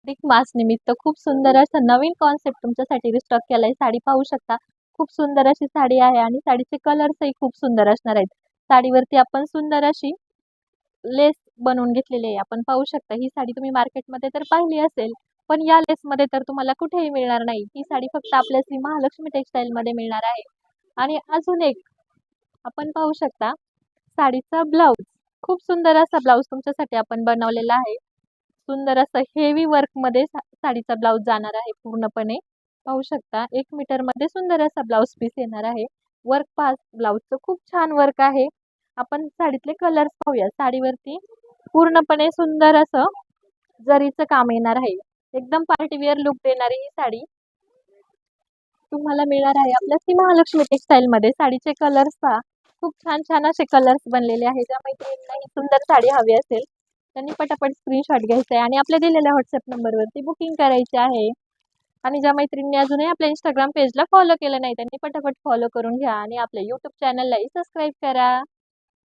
अधिक मास निमित्त खूप सुंदर असं नवीन कॉन्सेप्ट तुमच्यासाठी रिस्टॉक केलाय. साडी पाहू शकता. खूप सुंदर अशी साडी आहे आणि साडीचे कलर्सही खूप सुंदर असणार आहेत. साडीवरती आपण सुंदर अशी लेस बनवून घेतलेली आहे. आपण पाहू शकता ही साडी तुम्ही मार्केटमध्ये तर पाहिली असेल, पण या लेसमध्ये तर तुम्हाला कुठेही मिळणार नाही. ही साडी फक्त आपल्या श्री महालक्ष्मी टेक्सटाईलमध्ये मिळणार आहे. आणि अजून एक आपण पाहू शकता साडीचा ब्लाऊज. खूप सुंदर असा ब्लाऊज तुमच्यासाठी आपण बनवलेला आहे. सुंदर असं हेवी वर्कमध्ये साडीचा ब्लाऊज जाणार आहे पूर्णपणे. पाहू शकता 1 मीटरमध्ये सुंदर असा ब्लाऊज पीस येणार आहे. वर्क पहा ब्लाऊजचं खूप छान वर्क आहे. आपण साडीतले कलर्स पाहूया. साडीवरती पूर्णपणे सुंदर असं जरीचं काम येणार आहे. एकदम पार्टी वेअर लुक देणारी ही साडी तुम्हाला मिळणार आहे आपल्या श्री महालक्ष्मी टेक्सटाईलमध्ये. साडीचे कलर्स पहा. खूप छान छान असे कलर्स बनलेले आहेत. ज्या मैत्रिणींना ही सुंदर साडी हवी असेल त्यांनी पटापट स्क्रीनशॉट घ्यायचा आहे आणि आपल्या दिलेल्या व्हॉट्सअप नंबरवरती बुकिंग करायची आहे. आणि ज्या मैत्रिणींनी अजूनही आपल्या इंस्टाग्राम पेजला फॉलो केलं नाही त्यांनी पटापट फॉलो करून घ्या आणि आपल्या यूट्यूब चॅनललाही सबस्क्राईब करा.